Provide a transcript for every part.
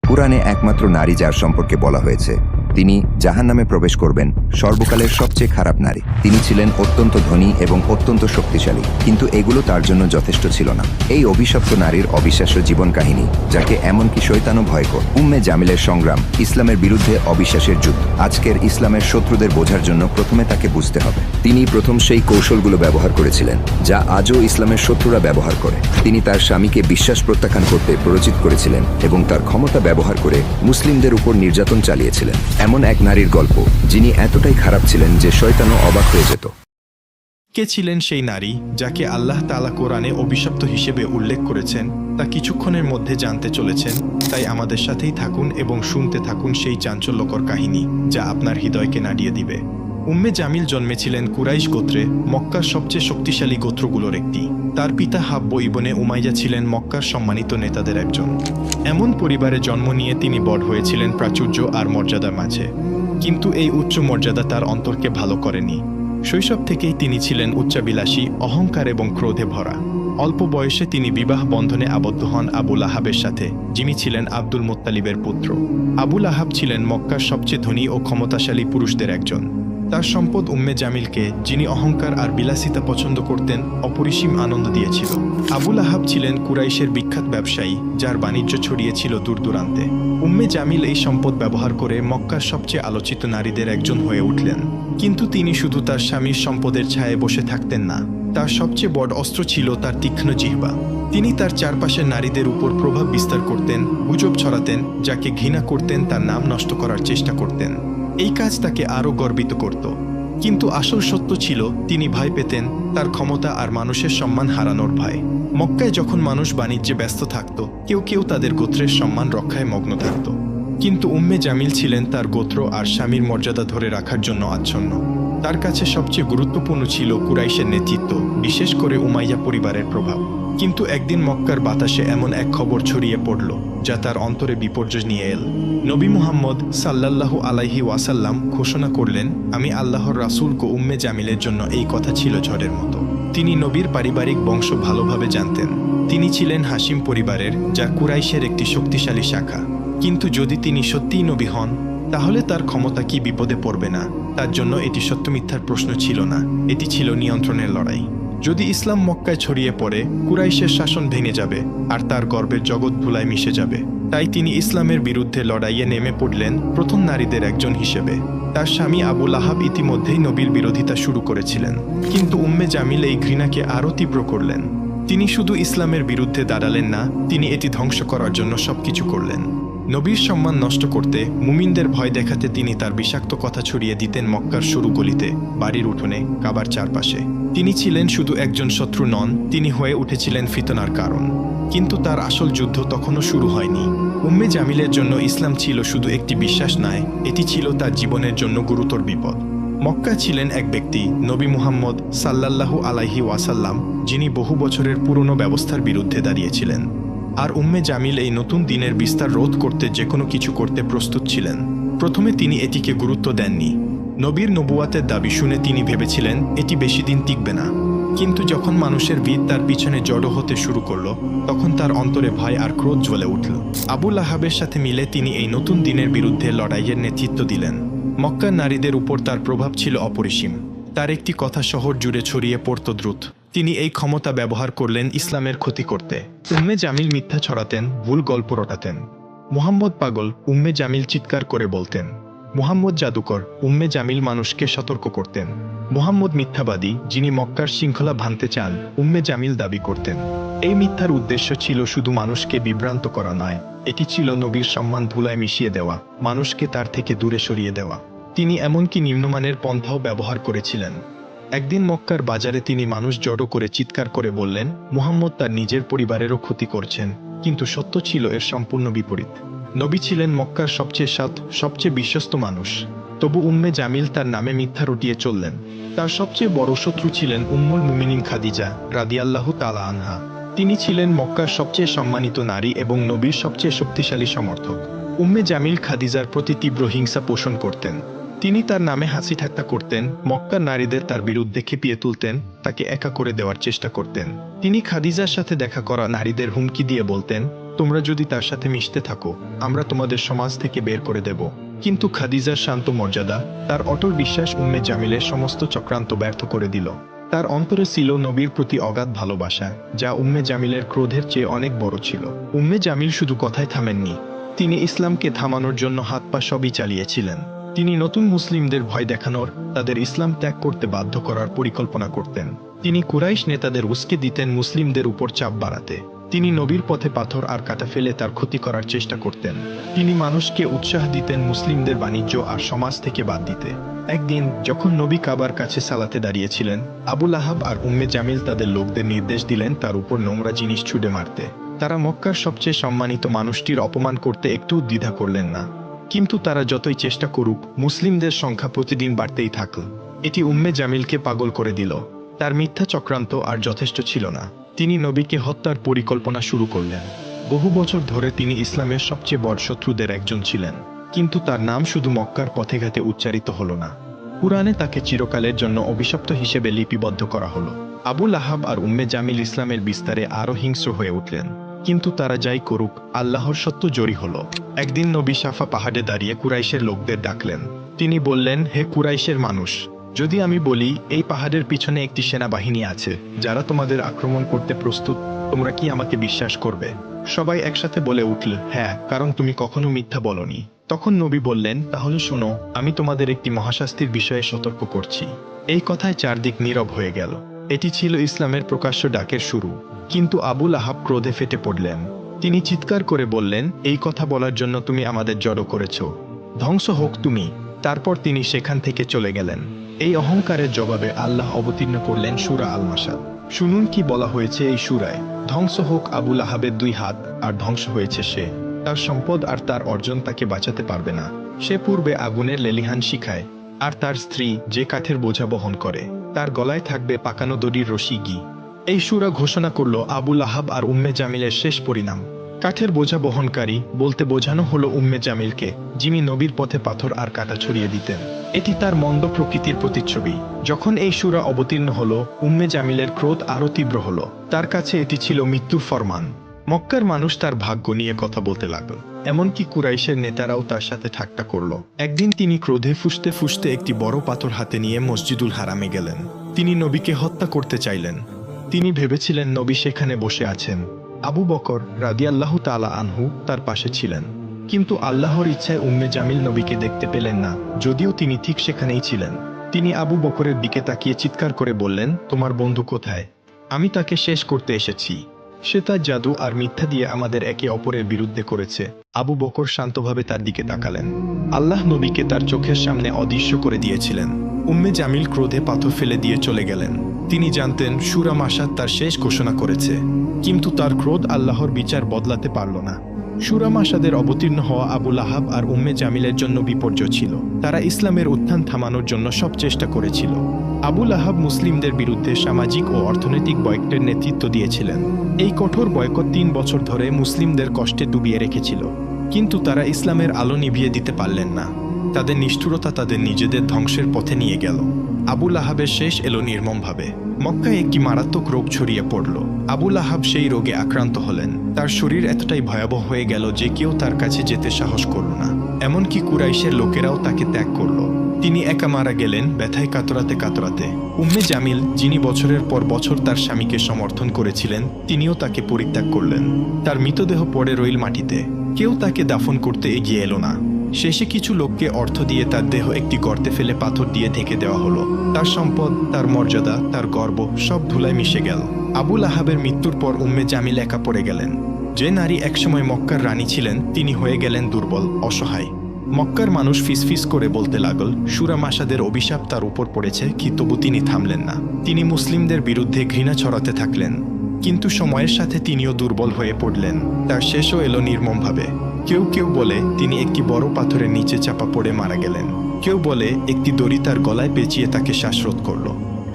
কুরআনে একমাত্র নারী যার সম্পর্কে বলা হয়েছে তিনি জাহান্নামে প্রবেশ করবেন, সর্বকালের সবচেয়ে খারাপ নারী। তিনি ছিলেন অত্যন্ত ধনী এবং অত্যন্ত শক্তিশালী, কিন্তু এগুলো তার জন্য যথেষ্ট ছিল না। এই অভিশপ্ত নারীর অবিশ্বাস্য জীবন কাহিনী, যাকে এমনকি শয়তানও ভয় করে। উম্মে জামিলের সংগ্রাম, ইসলামের বিরুদ্ধে অবিশ্বাসের যুদ্ধ। আজকের ইসলামের শত্রুদের বোঝার জন্য প্রথমে তাকে বুঝতে হবে। তিনি প্রথম সেই কৌশলগুলো ব্যবহার করেছিলেন যা আজও ইসলামের শত্রুরা ব্যবহার করে। তিনি তার স্বামীকে বিশ্বাস প্রত্যাখ্যান করতে প্ররোচিত করেছিলেন এবং তার ক্ষমতা ব্যবহার করে মুসলিমদের উপর নির্যাতন চালিয়েছিলেন। এমন এক নারীর গল্প যিনি এতটাই খারাপ ছিলেন যে শয়তানও অবাক হয়ে যেত। কে ছিলেন সেই নারী যাকে আল্লাহ তাআলা কোরআনে অভিশপ্ত হিসেবে উল্লেখ করেছেন তা কিছুক্ষণের মধ্যে জানতে চলেছেন। তাই আমাদের সাথেই থাকুন এবং শুনতে থাকুন সেই চাঞ্চল্যকর কাহিনী যা আপনার হৃদয়কে নাড়িয়ে দিবে। উম্মে জামিল জন্মেছিলেন কুরাইশ গোত্রে, মক্কার সবচেয়ে শক্তিশালী গোত্রগুলোর একটি। তার পিতা হাব্ব ইবনে উমাইয়া ছিলেন মক্কার সম্মানিত নেতাদের একজন। এমন পরিবারে জন্ম নিয়ে তিনি বড় হয়েছিলেন প্রাচুর্য আর মর্যাদার মাঝে। কিন্তু এই উচ্চ মর্যাদা তার অন্তরকে ভালো করেনি। শৈশব থেকেই তিনি ছিলেন উচ্চাবিলাসী, অহংকার এবং ক্রোধে ভরা। অল্প বয়সে তিনি বিবাহ বন্ধনে আবদ্ধ হন আবু লাহাবের সাথে, যিনি ছিলেন আব্দুল মুত্তালিবের পুত্র। আবু লাহাব ছিলেন মক্কার সবচেয়ে ধনী ও ক্ষমতাশালী পুরুষদের একজন। তার সম্পদ উম্মে জামিলকে, যিনি অহংকার আর বিলাসিতা পছন্দ করতেন, অপরিসীম আনন্দ দিয়েছিল। আবু লাহাব ছিলেন কুরাইশের বিখ্যাত ব্যবসায়ী, যার বাণিজ্য ছড়িয়েছিল দূর দূরান্তে। উম্মে জামিল এই সম্পদ ব্যবহার করে মক্কার সবচেয়ে আলোচিত নারীদের একজন হয়ে উঠলেন। কিন্তু তিনি শুধু তার স্বামীর সম্পদের ছায়ায় বসে থাকতেন না। তার সবচেয়ে বড় অস্ত্র ছিল তার তীক্ষ্ণ জিহ্বা। তিনি তার চারপাশের নারীদের উপর প্রভাব বিস্তার করতেন, গুজব ছড়াতেন, যাকে ঘৃণা করতেন তার নাম নষ্ট করার চেষ্টা করতেন। এই কাজ তাকে আরও গর্বিত করত। কিন্তু আসল সত্য ছিল, তিনি ভয় পেতেন, তার ক্ষমতা আর মানুষের সম্মান হারানোর ভয়। মক্কায় যখন মানুষ বাণিজ্যে ব্যস্ত থাকত, কেউ কেউ তাদের গোত্রের সম্মান রক্ষায় মগ্ন থাকত। কিন্তু উম্মে জামিল ছিলেন তার গোত্র আর স্বামীর মর্যাদা ধরে রাখার জন্য আচ্ছন্ন। তার কাছে সবচেয়ে গুরুত্বপূর্ণ ছিল কুরাইশের নেতৃত্ব, বিশেষ করে উমাইয়া পরিবারের প্রভাব। কিন্তু একদিন মক্কার বাতাসে এমন এক খবর ছড়িয়ে পড়ল যা তার অন্তরে বিপর্যয় নিয়ে এল। নবী মুহাম্মদ সাল্লাল্লাহু আলাইহি ওয়াসাল্লাম ঘোষণা করলেন, আমি আল্লাহর রাসূল। উম্মে জামিলের জন্য এই কথা ছিল ঝড়ের মতো। তিনি নবীর পারিবারিক বংশ ভালোভাবে জানতেন। তিনি ছিলেন হাশিম পরিবারের, যা কুরাইশের একটি শক্তিশালী শাখা। কিন্তু যদি তিনি সত্যিই নবী হন, তাহলে তার ক্ষমতা কি বিপদে পড়বে না? তার জন্য এটি সত্য মিথ্যার প্রশ্ন ছিল না, এটি ছিল নিয়ন্ত্রণের লড়াই। যদি ইসলাম মক্কায় ছড়িয়ে পড়ে, কুরাইশের শাসন ভেঙে যাবে আর তার গর্বের জগৎ ধুলায় মিশে যাবে। তাই তিনি ইসলামের বিরুদ্ধে লড়াইয়ে নেমে পড়লেন প্রথম নারীদের একজন হিসেবে। তার স্বামী আবু লাহাব ইতিমধ্যেই নবীর বিরোধিতা শুরু করেছিলেন, কিন্তু উম্মে জামিল এই ঘৃণাকে আরও তীব্র করলেন। তিনি শুধু ইসলামের বিরুদ্ধে দাঁড়ালেন না, তিনি এটি ধ্বংস করার জন্য সবকিছু করলেন। নবীর সম্মান নষ্ট করতে, মুমিনদের ভয় দেখাতে তিনি তার বিষাক্ত কথা ছড়িয়ে দিতেন মক্কার সরু গলিতে, বাড়ির উঠোনে, কাবার চারপাশে। তিনি ছিলেন শুধু একজন শত্রু নন, তিনি হয়ে উঠেছিলেন ফিতনার কারণ। কিন্তু তার আসল যুদ্ধ তখনও শুরু হয়নি। উম্মে জামিলের জন্য ইসলাম ছিল শুধু একটি বিশ্বাস নয়, এটি ছিল তার জীবনের জন্য গুরুতর বিপদ। মক্কা ছিলেন এক ব্যক্তি, নবী মুহাম্মদ সাল্লাল্লাহু আলাইহি ওয়াসাল্লাম, যিনি বহু বছরের পুরনো ব্যবস্থার বিরুদ্ধে দাঁড়িয়েছিলেন। আর উম্মে জামিল এই নতুন দিনের বিস্তার রোধ করতে যে কোনো কিছু করতে প্রস্তুত ছিলেন। প্রথমে তিনি এটিকে গুরুত্ব দেননি। নবীর নবুয়াতের দাবি শুনে তিনি ভেবেছিলেন এটি বেশি দিন টিকবে না। কিন্তু যখন মানুষের ভিড় তার পিছনে জড়ো হতে শুরু করলো, তখন তার অন্তরে ভয় আর ক্রোধ জ্বলে উঠল। আবু লাহাবের সাথে মিলে তিনি এই নতুন দিনের বিরুদ্ধে লড়াইয়ের নেতৃত্ব দিলেন। মক্কার নারীদের উপর তার প্রভাব ছিল অপরিসীম। তার একটি কথা শহর জুড়ে ছড়িয়ে পড়ত দ্রুত। তিনি এই ক্ষমতা ব্যবহার করলেন ইসলামের ক্ষতি করতে। উম্মে জামিল মিথ্যা ছড়াতেন, ভুল গল্প রটাতেন। মুহাম্মদ পাগল, উম্মে জামিল চিৎকার করে বলতেন। মুহাম্মদ জাদুকর, উম্মে জামিল মানুষকে সতর্ক করতেন। মুহাম্মদ মিথ্যাবাদী, যিনি মক্কার শৃঙ্খলা ভাঙতে চান, উম্মে জামিল দাবি করতেন। এই মিথ্যার উদ্দেশ্য ছিল শুধু মানুষকে বিভ্রান্ত করা নয়, এটি ছিল নবীর সম্মান ধুলায় মিশিয়ে দেওয়া, মানুষকে তার থেকে দূরে সরিয়ে দেওয়া। তিনি এমনকি নিম্নমানের পন্থাও ব্যবহার করেছিলেন। একদিন মক্কার বাজারে তিনি মানুষ জড়ো করে চিৎকার করে বললেন, মুহাম্মদ তার নিজের পরিবারেরও ক্ষতি করছেন। কিন্তু সত্য ছিল এর সম্পূর্ণ বিপরীত। নবী ছিলেন মক্কার সবচেয়ে সৎ, সবচেয়ে বিশ্বস্ত মানুষ। তবু উম্মে জামিল তার নামে মিথ্যা রটিয়ে চললেন। তার সবচেয়ে বড় শত্রু ছিলেন উম্মুল মুমিনিন খাদিজা রাদিয়াল্লাহু তাআলা আনহা। তিনি ছিলেন মক্কার সবচেয়ে সম্মানিত নারী এবং নবীর সবচেয়ে শক্তিশালী সমর্থক। উম্মে জামিল খাদিজার প্রতি তীব্র হিংসা পোষণ করতেন। তিনি তার নামে হাসি ঠাট্টা করতেন, মক্কার নারীদের তার বিরুদ্ধে খেপিয়ে তুলতেন, তাকে একা করে দেওয়ার চেষ্টা করতেন। তিনি খাদিজার সাথে দেখা করা নারীদের হুমকি দিয়ে বলতেন, তোমরা যদি তার সাথে মিশতে থাকো আমরা তোমাদের সমাজ থেকে বের করে দেব। কিন্তু খাদিজার শান্ত মর্যাদা, তার অটল বিশ্বাস উম্মে জামিলের সমস্ত চক্রান্ত ব্যর্থ করে দিল। তার অন্তরে ছিল নবীর প্রতি অগাধ ভালোবাসা, যা উম্মে জামিলের ক্রোধের চেয়ে অনেক বড় ছিল। উম্মে জামিল শুধু কথায় থামেননি, তিনি ইসলামকে থামানোর জন্য হাত পা সবই চালিয়েছিলেন। তিনি নতুন মুসলিমদের ভয় দেখানোর, তাদের ইসলাম ত্যাগ করতে বাধ্য করার পরিকল্পনা করতেন। তিনি কুরাইশ নেতাদের উস্কে দিতেন মুসলিমদের উপর চাপ বাড়াতে। তিনি নবীর পথে পাথর আর কাঁটা ফেলে তার ক্ষতি করার চেষ্টা করতেন। তিনি মানুষকে উৎসাহ দিতেন মুসলিমদের বাণিজ্য আর সমাজ থেকে বাদ দিতে। একদিন যখন নবী কাবার কাছে সালাতে দাঁড়িয়েছিলেন, আবু লাহাব আর উম্মে জামিল তাদের লোকদের নির্দেশ দিলেন তার উপর নোংরা জিনিস ছুঁড়ে মারতে। তারা মক্কার সবচেয়ে সম্মানিত মানুষটির অপমান করতে একটু দ্বিধা করলেন না। কিন্তু তারা যতই চেষ্টা করুক, মুসলিমদের সংখ্যা প্রতিদিন বাড়তেই থাকল। এটি উম্মে জামিলকে পাগল করে দিল। তার মিথ্যা চক্রান্ত আর যথেষ্ট ছিল না, তিনি নবীকে হত্যার পরিকল্পনা শুরু করলেন। বহু বছর ধরে তিনি ইসলামের সবচেয়ে বড় শত্রুদের একজন ছিলেন, কিন্তু তার নাম শুধু মক্কার পথে ঘাটে উচ্চারিত হলো না, কুরআনে তাকে চিরকালের জন্য অভিশপ্ত হিসেবে লিপিবদ্ধ করা হলো। আবু লাহাব আর উম্মে জামিল ইসলামের বিস্তারে আরও হিংস্র হয়ে উঠলেন। কিন্তু তারা যাই করুক, আল্লাহর সত্য জয়ী হলো। একদিন নবী সাফা পাহাড়ে দাঁড়িয়ে কুরাইশের লোকদের ডাকলেন। তিনি বললেন, হে কুরাইশের মানুষ, যদি আমি বলি এই পাহাড়ের পিছনে একটি সেনাবাহিনী আছে যারা তোমাদের আক্রমণ করতে প্রস্তুত, তোমরা কি আমাকে বিশ্বাস করবে? সবাই একসাথে বলে উঠল, হ্যাঁ, কারণ তুমি কখনো মিথ্যা বলনি। তখন নবী বললেন, তাহলে শোনো, আমি তোমাদের একটি মহাশাস্তির বিষয়ে সতর্ক করছি। এই কথায় চারদিক নীরব হয়ে গেল। এটি ছিল ইসলামের প্রকাশ্য ডাকের শুরু। কিন্তু আবু লাহাব ক্রোধে ফেটে পড়লেন। তিনি চিৎকার করে বললেন, এই কথা বলার জন্য তুমি আমাদের জড়ো করেছ, ধ্বংস হোক তুমি। তারপর তিনি সেখান থেকে চলে গেলেন। এই অহংকারের জবাবে আল্লাহ অবতীর্ণ করলেন সূরা আল মাসাদ। শুনুন কি বলা হয়েছে এই সূরায়। ধ্বংস হোক আবু লাহাবের 2 হাত, আর ধ্বংস হয়েছে সে। তার সম্পদ আর তার অর্জন তাকে বাঁচাতে পারবে না। সে পূর্বে আগুনের লেলিহান শিখায়, আর তার স্ত্রী যে কাঠের বোঝা বহন করে, তার গলায় থাকবে পাকানো দড়ির রশি ঘি। এই সূরা ঘোষণা করল আবু লাহাব আর উম্মে জামিলের শেষ পরিণাম। কাঠের বোঝা বহনকারী বলতে বোঝানো হলো উম্মে জামিলকে, যিনি নবীর পথে পাথর আর কাঁটা ছড়িয়ে দিতেন। এটি তার মন্দ প্রকৃতির প্রতিচ্ছবি। যখন এই সূরা অবতীর্ণ হলো, উম্মে জামিলের ক্রোধ আরও তীব্র হলো। তার কাছে এটি ছিল মৃত্যুর ফরমান। মক্কার মানুষ তার ভাগ্য নিয়ে কথা বলতে লাগল। এমনকি কুরাইশের নেতারাও তার সাথে ঠাট্টা করল। একদিন তিনি ক্রোধে ফুঁসতে ফুঁসতে একটি বড় পাথর হাতে নিয়ে মসজিদুল হারামে গেলেন। তিনি নবীকে হত্যা করতে চাইলেন। তিনি ভেবেছিলেন নবী সেখানে বসে আছেন। আবু বকর রাদিয়াল্লাহু তাআলা আনহু তার পাশে ছিলেন। কিন্তু আল্লাহর ইচ্ছায় উম্মে জামিল নবীকে দেখতে পেলেন না, যদিও তিনি ঠিক সেখানেই ছিলেন। তিনি আবু বকরের দিকে তাকিয়ে চিৎকার করে বললেন, তোমার বন্ধু কোথায়? আমি তাকে শেষ করতে এসেছি। সে তার জাদু আর মিথ্যা দিয়ে আমাদের একে অপরের বিরুদ্ধে করেছে। আবু বকর শান্তভাবে তার দিকে তাকালেন। আল্লাহ নবীকে তার চোখের সামনে অদৃশ্য করে দিয়েছিলেন। উম্মে জামিল ক্রোধে পাথর ফেলে দিয়ে চলে গেলেন। তিনি জানতেন সূরা মাসাদ তার শেষ ঘোষণা করেছে, কিন্তু তার ক্রোধ আল্লাহর বিচার বদলাতে পারল না। সূরা মাসাদের অবতীর্ণ হওয়া আবু লাহাব আর উম্মে জামিলের জন্য বিপর্যয় ছিল। তারা ইসলামের উত্থান থামানোর জন্য সব চেষ্টা করেছিল। আবু লাহাব মুসলিমদের বিরুদ্ধে সামাজিক ও অর্থনৈতিক বয়কটের নেতৃত্ব দিয়েছিলেন। এই কঠোর বয়কট 3 বছর ধরে মুসলিমদের কষ্টে ডুবিয়ে রেখেছিল। কিন্তু তারা ইসলামের আলো নিভিয়ে দিতে পারলেন না। তাদের নিষ্ঠুরতা তাদের নিজেদের ধ্বংসের পথে নিয়ে গেল। আবু লাহাবের শেষ এলো নির্মমভাবে। মক্কায় একটি মারাত্মক রোগ ছড়িয়ে পড়ল। আবু লাহাব সেই রোগে আক্রান্ত হলেন। তার শরীর এতটাই ভয়াবহ হয়ে গেল যে কেউ তার কাছে যেতে সাহস করল না। এমনকি কুরাইশের লোকেরাও তাকে ত্যাগ করল। তিনি একা মারা গেলেন, ব্যথায় কাতরাতে কাতরাতে। উম্মে জামিল, যিনি বছরের পর বছর তার স্বামীকে সমর্থন করেছিলেন, তিনিও তাকে পরিত্যাগ করলেন। তার মৃতদেহ পড়ে রইল মাটিতে। কেউ তাকে দাফন করতে এগিয়ে এলো না। শেষে কিছু লোককে অর্থ দিয়ে তার দেহ একটি গর্তে ফেলে পাথর দিয়ে ঢেকে দেওয়া হলো। তার সম্পদ, তার মর্যাদা, তার গর্ব সব ধুলায় মিশে গেল। আবু লাহাবের মৃত্যুর পর উম্মে জামিল একা পড়ে গেলেন। যে নারী একসময় মক্কার রানী ছিলেন, তিনি হয়ে গেলেন দুর্বল, অসহায়। মক্কার মানুষ ফিসফিস করে বলতে লাগল, সূরা মাসাদের অভিশাপ তার উপর পড়েছে, কি তবু তিনি থামলেন না। তিনি মুসলিমদের বিরুদ্ধে ঘৃণা ছড়াতে থাকলেন। কিন্তু সময়ের সাথে তিনিও দুর্বল হয়ে পড়লেন। তার শেষও এলো নির্মমভাবে। কেউ কেউ বলে তিনি একটি বড় পাথরের নিচে চাপা পড়ে মারা গেলেন। কেউ বলে একটি দড়ি তার গলায় পেঁচিয়ে তাকে শ্বাসরোধ করল।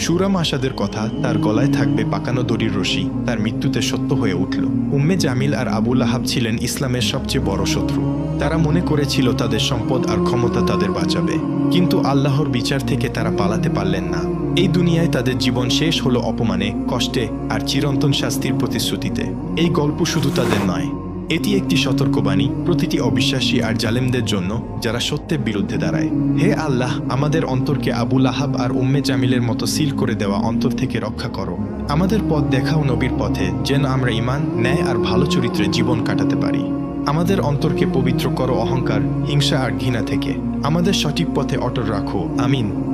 সূরা মাসাদের কথা, তার গলায় থাকবে পাকানো দড়ির রশি, তার মৃত্যুতে সত্য হয়ে উঠল। উম্মে জামিল আর আবু লাহাব ছিলেন ইসলামের সবচেয়ে বড় শত্রু। তারা মনে করেছিল তাদের সম্পদ আর ক্ষমতা তাদের বাঁচাবে, কিন্তু আল্লাহর বিচার থেকে তারা পালাতে পারলেন না। এই দুনিয়ায় তাদের জীবন শেষ হলো অপমানে, কষ্টে আর চিরন্তন শাস্তির প্রতিশ্রুতিতে। এই গল্প শুধু তাদের নয়, এটি একটি সতর্কবাণী প্রতিটি অবিশ্বাসী আর জালেমদের জন্য যারা সত্যের বিরুদ্ধে দাঁড়ায়। হে আল্লাহ, আমাদের অন্তরকে আবু লাহাব আর উম্মে জামিলের মতো সিল করে দেওয়া অন্তর থেকে রক্ষা করো। আমাদের পথ দেখাও নবীর পথে, যেন আমরা ঈমান, ন্যায় আর ভালো চরিত্রে জীবন কাটাতে পারি। আমাদের অন্তরকে পবিত্র করো অহংকার, হিংসা আর ঘৃণা থেকে। আমাদের সঠিক পথে অটল রাখো। আমিন।